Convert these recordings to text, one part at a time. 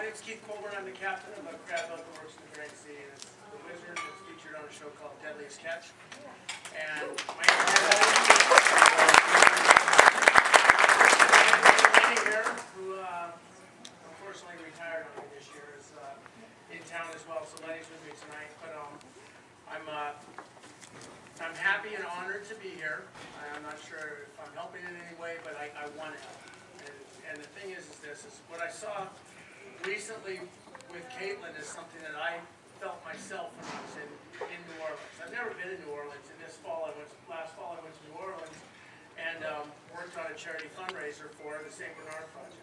name's Keith Colburn. I'm the captain of a crab boat that works in the Grand Sea, and it's the Wizard that's featured on a show called Deadliest Catch. And my lady here, who unfortunately retired on me this year, is in town as well. So Lenny's with me tonight. But I'm happy and honored to be here. I'm not sure if I'm helping in any way, but I want to help. And the thing is this, is what I saw recently with Caitlin is something that I felt myself when I was in New Orleans. I've never been in New Orleans, and last fall I went to New Orleans and worked on a charity fundraiser for the St. Bernard Project.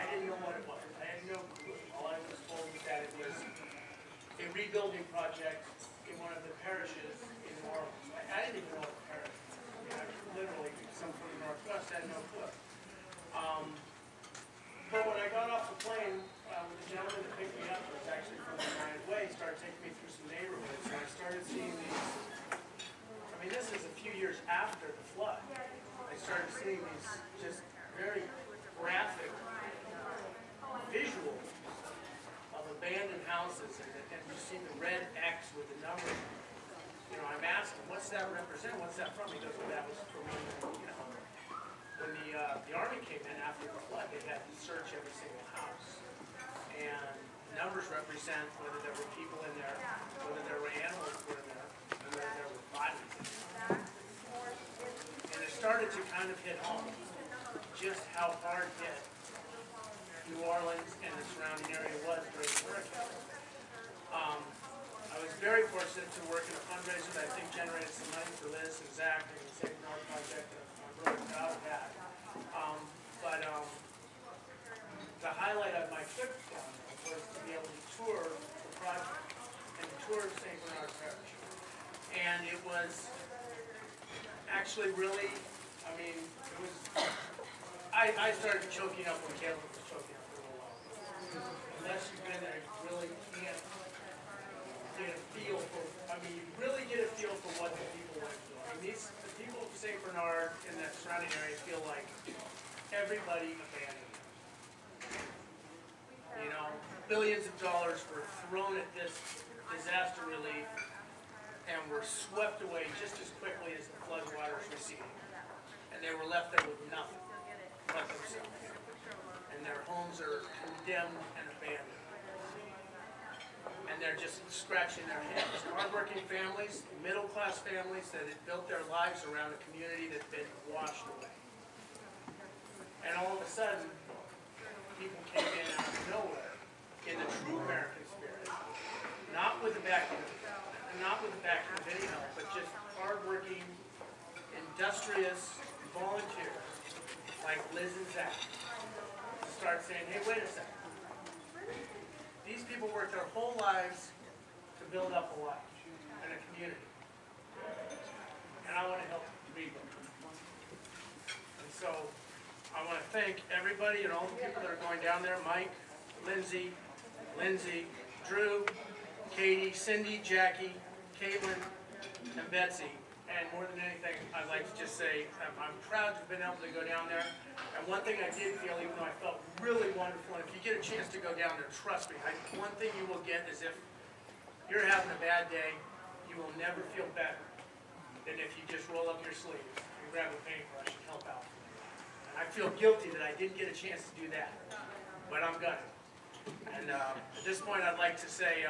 I didn't know what it was. I had no clue. All I was told was that it was a rebuilding project in one of the parishes in New Orleans. I didn't even know what the parish was. I mean, I literally, some from the Northwest, I had no clue. But when I got off the plane, the gentleman that picked me up was actually from the United Way, started taking me through some neighborhoods, and I started seeing these, I mean, this is a few years after the flood. I started seeing these just very graphic visuals of abandoned houses, and you see the red X with the number. You know, I'm asking, what's that represent? What's that from? He goes, well, that was from when, you know, when the Army came in after the flood, they had to search every single house. And the numbers represent whether there were people in there, whether there were animals were in there, and whether there were bodies in there. And it started to kind of hit home just how hard hit New Orleans and the surrounding area was during the hurricane. I was very fortunate to work in a fundraiser that I think generated some money for Liz and Zach and the St. Bernard Project. I'm really proud of that. The highlight of my trip down there was to be able to tour the project and tour St. Bernard Parish. And it was actually really, I mean, it was, I started choking up when Caleb was choking up for a little while. Unless you've been there, you really can't get a feel for, I mean, you really get a feel for what the people went through. I mean, the people of St. Bernard and that surrounding area feel like everybody abandoned them. You know, billions of dollars were thrown at this disaster relief and were swept away just as quickly as the flood waters receded. And they were left there with nothing but themselves. And their homes are condemned and abandoned. And they're just scratching their heads. Hardworking families, middle-class families that had built their lives around a community that's been washed away. And all of a sudden, people came in out of nowhere in the true American spirit, not with the backing of any help, but just hardworking, industrious volunteers like Liz and Zach to start saying, hey, wait a second. These people worked their whole lives to build up a life and a community. And I want to help rebuild them. And so I want to thank everybody and all the people that are going down there. Mike, Lindsay, Drew, Katie, Cindy, Jackie, Caitlin, and Betsy. And more than anything, I'd like to just say I'm proud to have been able to go down there. And one thing I did feel, even though I felt really wonderful, and if you get a chance to go down there, trust me, one thing you will get is if you're having a bad day, you will never feel better than if you just roll up your sleeves and grab a paintbrush and help out. And I feel guilty that I didn't get a chance to do that, but I'm gonna. And at this point, I'd like to say,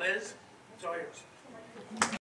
Liz, it's all yours.